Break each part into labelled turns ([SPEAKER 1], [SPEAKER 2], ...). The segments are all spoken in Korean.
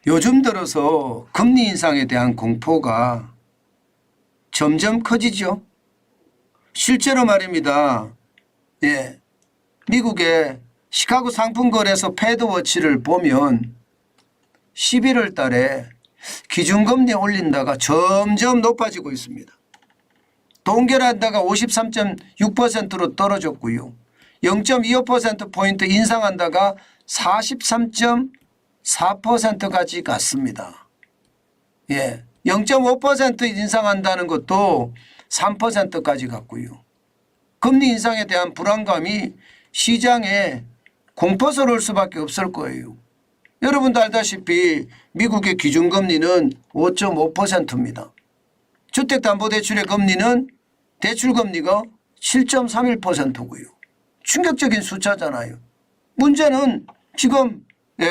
[SPEAKER 1] 요즘 들어서 금리 인상에 대한 공포가 점점 커지죠. 실제로 말입니다. 예, 미국의 시카고 상품거래소 패드워치를 보면 11월 달에 기준금리 올린다가 점점 높아지고 있습니다. 동결한다가 53.6%로 떨어졌고요. 0.25%포인트 인상한다가 43.4%까지 갔습니다. 예, 0.5% 인상한다는 것도 3%까지 갔고요. 금리 인상에 대한 불안감이 시장에 공포스러울 수밖에 없을 거예요. 여러분도 알다시피 미국의 기준금리는 5.5%입니다. 주택담보대출의 금리는 대출금리가 7.31%고요. 충격적인 숫자잖아요. 문제는 지금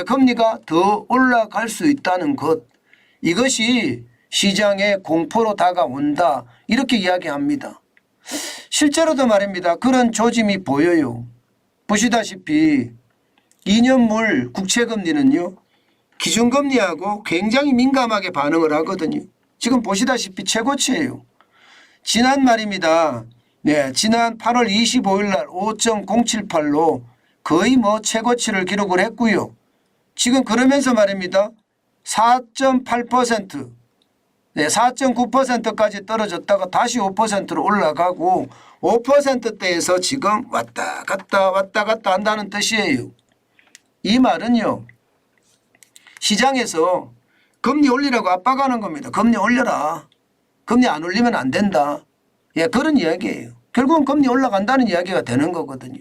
[SPEAKER 1] 금리가 더 올라갈 수 있다는 것, 이것이 시장의 공포로 다가온다, 이렇게 이야기합니다. 실제로도 말입니다. 그런 조짐이 보여요. 보시다시피 2년물 국채금리는요, 기준금리하고 굉장히 민감하게 반응을 하거든요. 지금 보시다시피 최고치예요. 지난 말입니다. 네, 지난 8월 25일 날 5.078로 거의 최고치를 기록을 했고요. 지금 그러면서 말입니다. 4.8%, 네, 4.9%까지 떨어졌다가 다시 5%로 올라가고 5%대에서 지금 왔다 갔다 한다는 뜻이에요. 이 말은요, 시장에서 금리 올리라고 압박하는 겁니다. 금리 올려라. 금리 안 올리면 안 된다. 예, 그런 이야기예요. 결국은 금리 올라간다는 이야기가 되는 거거든요.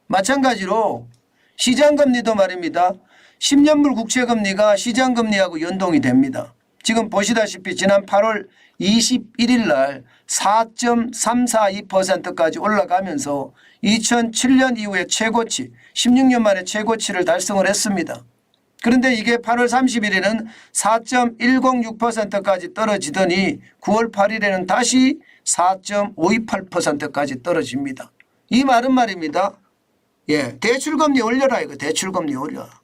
[SPEAKER 1] 마찬가지로 시장금리도 말입니다. 10년물 국채금리가 시장금리하고 연동이 됩니다. 지금 보시다시피 지난 8월 21일 날 4.342%까지 올라가면서 2007년 이후에 최고치, 16년 만에 최고치를 달성을 했습니다. 그런데 이게 8월 30일에는 4.106%까지 떨어지더니 9월 8일에는 다시 4.528%까지 떨어집니다. 이 말은 말입니다. 예, 대출금리 올려라, 이거 대출금리 올려라.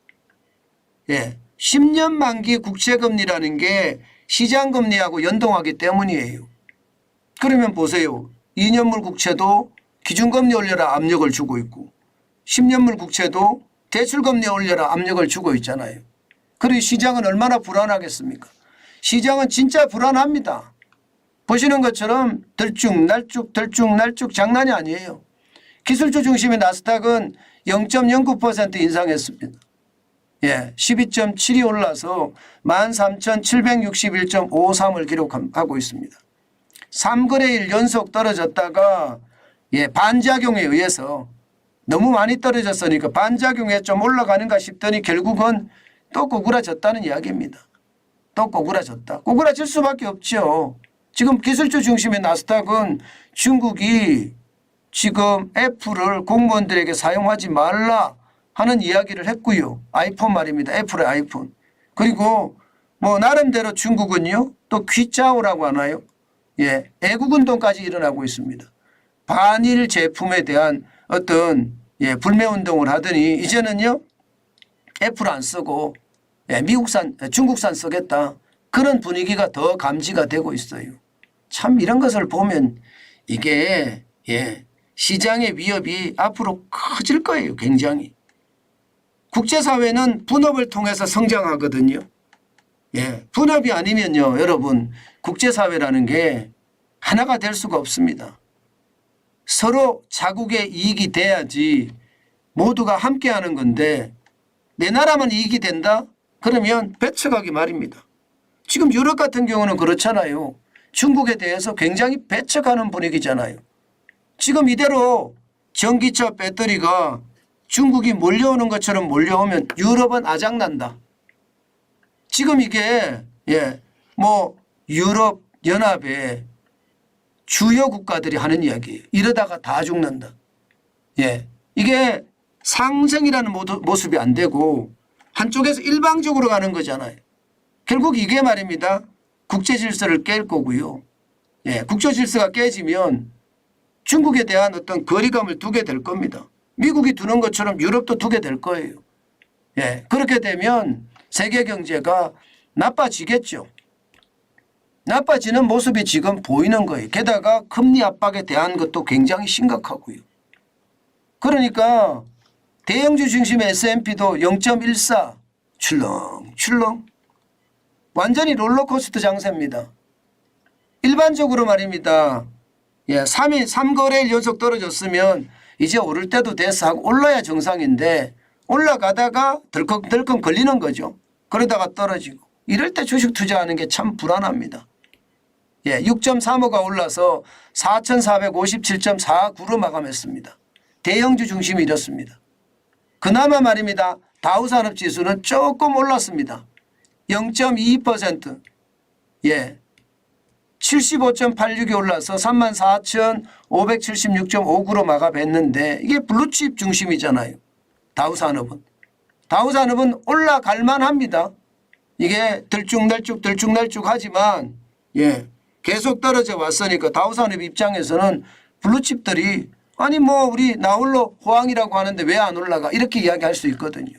[SPEAKER 1] 예, 10년 만기 국채금리라는 게 시장금리하고 연동하기 때문이에요. 그러면 보세요. 2년물 국채도 기준금리 올려라 압력을 주고 있고 10년물 국채도 대출금리 올려라 압력을 주고 있잖아요. 그리고 시장은 얼마나 불안하겠습니까? 시장은 진짜 불안합니다. 보시는 것처럼 들쭉날쭉 장난이 아니에요. 기술주 중심의 나스닥은 0.09% 인상했습니다. 예, 12.7이 올라서 13,761.53을 기록하고 있습니다. 3거래일 연속 떨어졌다가 반작용에 의해서 너무 많이 떨어졌으니까 반작용에 좀 올라가는가 싶더니 결국은 또 꼬꾸라졌다는 이야기입니다. 또 꼬꾸라졌다. 꼬꾸라질 수밖에 없죠. 지금 기술주 중심의 나스닥은 중국이 지금 애플을 공무원들에게 사용하지 말라 하는 이야기를 했고요. 아이폰 말입니다. 애플의 아이폰. 그리고 나름대로 중국은요, 또 귀짜오라고 하나요? 예, 애국운동까지 일어나고 있습니다. 반일 제품에 대한 어떤 불매운동을 하더니 이제는요, 애플 안 쓰고 미국산, 중국산 쓰겠다. 그런 분위기가 더 감지가 되고 있어요. 참 이런 것을 보면 이게 시장의 위협이 앞으로 커질 거예요. 굉장히. 국제사회는 분업을 통해서 성장하거든요. 예, 분업이 아니면요, 여러분, 국제사회라는 게 하나가 될 수가 없습니다. 서로 자국의 이익이 돼야지 모두가 함께하는 건데 내 나라만 이익이 된다? 그러면 배척하기 말입니다. 지금 유럽 같은 경우는 그렇잖아요. 중국에 대해서 굉장히 배척하는 분위기잖아요. 지금 이대로 전기차 배터리가 중국이 몰려오는 것처럼 몰려오면 유럽은 아작난다. 지금 이게 유럽 연합의 주요 국가들이 하는 이야기예요. 이러다가 다 죽는다. 예, 이게 상생이라는 모습이 안 되고 한쪽에서 일방적으로 가는 거잖아요. 결국 이게 말입니다. 국제 질서를 깰 거고요. 예, 국제 질서가 깨지면 중국에 대한 어떤 거리감을 두게 될 겁니다. 미국이 두는 것처럼 유럽도 두게 될 거예요. 예, 그렇게 되면 세계 경제가 나빠지겠죠. 나빠지는 모습이 지금 보이는 거예요. 게다가 금리 압박에 대한 것도 굉장히 심각하고요. 그러니까 대형주 중심의 S&P도 0.14 출렁출렁 완전히 롤러코스터 장세입니다. 일반적으로 말입니다. 3거래일 연속 떨어졌으면 이제 오를 때도 돼서 하고 올라야 정상인데 올라가다가 덜컹덜컹 걸리는 거죠. 그러다가 떨어지고 이럴 때 주식 투자하는 게 참 불안합니다. 6.35가 올라서 4,457.49로 마감했습니다. 대형주 중심이 이렇습니다. 그나마 말입니다. 다우산업지수는 조금 올랐습니다. 0.22%. 75.86이 올라서 34,576.59로 마감했는데 이게 블루칩 중심이잖아요. 다우산업은. 다우산업은 올라갈 만합니다. 이게 들쭉날쭉 하지만 계속 떨어져 왔으니까 다우산업 입장에서는 블루칩들이 아니 뭐 우리 나홀로 호황이라고 하는데 왜 안 올라가 이렇게 이야기할 수 있거든요.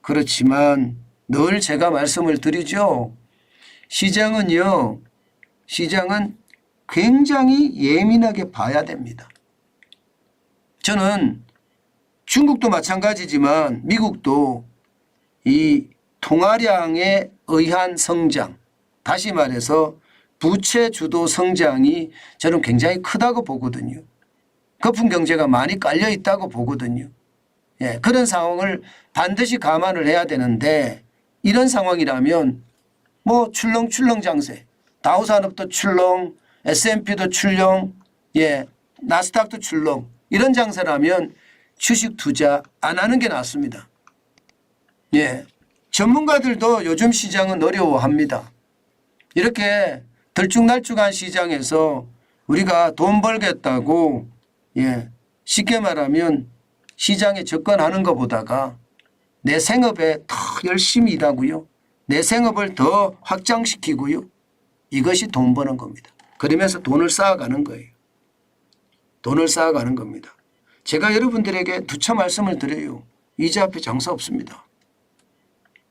[SPEAKER 1] 그렇지만 늘 제가 말씀을 드리죠. 시장은 굉장히 예민하게 봐야 됩니다. 저는 중국도 마찬가지지만 미국도 이 통화량에 의한 성장, 다시 말해서 부채 주도 성장이 저는 굉장히 크다고 보거든요. 거품 경제가 많이 깔려 있다고 보거든요. 그런 상황을 반드시 감안을 해야 되는데 이런 상황이라면 뭐 출렁출렁 장세, 다우산업도 출렁, S&P도 출렁, 나스닥도 출렁 이런 장세라면 주식 투자 안 하는 게 낫습니다. 전문가들도 요즘 시장은 어려워합니다. 이렇게 들쭉날쭉한 시장에서 우리가 돈 벌겠다고 쉽게 말하면 시장에 접근하는 것보다가 내 생업에 더 열심히 일하고요. 내 생업을 더 확장시키고요. 이것이 돈 버는 겁니다. 그러면서 돈을 쌓아가는 거예요. 돈을 쌓아가는 겁니다. 제가 여러분들에게 두차 말씀을 드려요. 이자 앞에 장사 없습니다.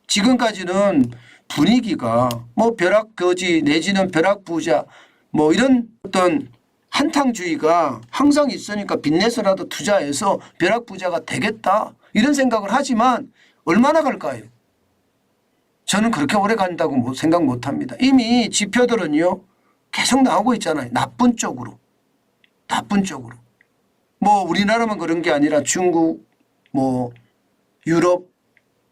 [SPEAKER 1] 지금까지는 분위기가 뭐 벼락거지 내지는 벼락부자 뭐 이런 어떤 한탕주의가 항상 있으니까 빚내서라도 투자해서 벼락부자가 되겠다 이런 생각을 하지만 얼마나 갈까요? 저는 그렇게 오래 간다고 생각 못합니다. 이미 지표들은요 계속 나오고 있잖아요. 나쁜 쪽으로. 뭐 우리나라만 그런 게 아니라 중국 뭐 유럽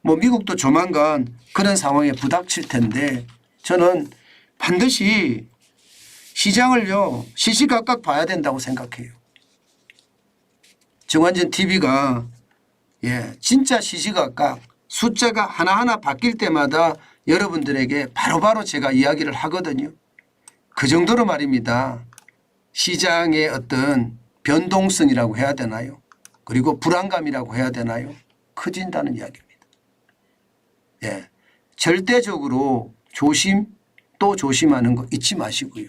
[SPEAKER 1] 뭐 미국도 조만간 그런 상황에 부닥칠 텐데 저는 반드시 시장을요 시시각각 봐야 된다고 생각해요. 정관전 TV가 진짜 시시각각 숫자가 하나하나 바뀔 때마다 여러분들에게 바로바로 제가 이야기를 하거든요. 그 정도로 말입니다. 시장의 어떤 변동성이라고 해야 되나요? 그리고 불안감이라고 해야 되나요? 커진다는 이야기입니다. 절대적으로 조심 또 조심하는 거 잊지 마시고요.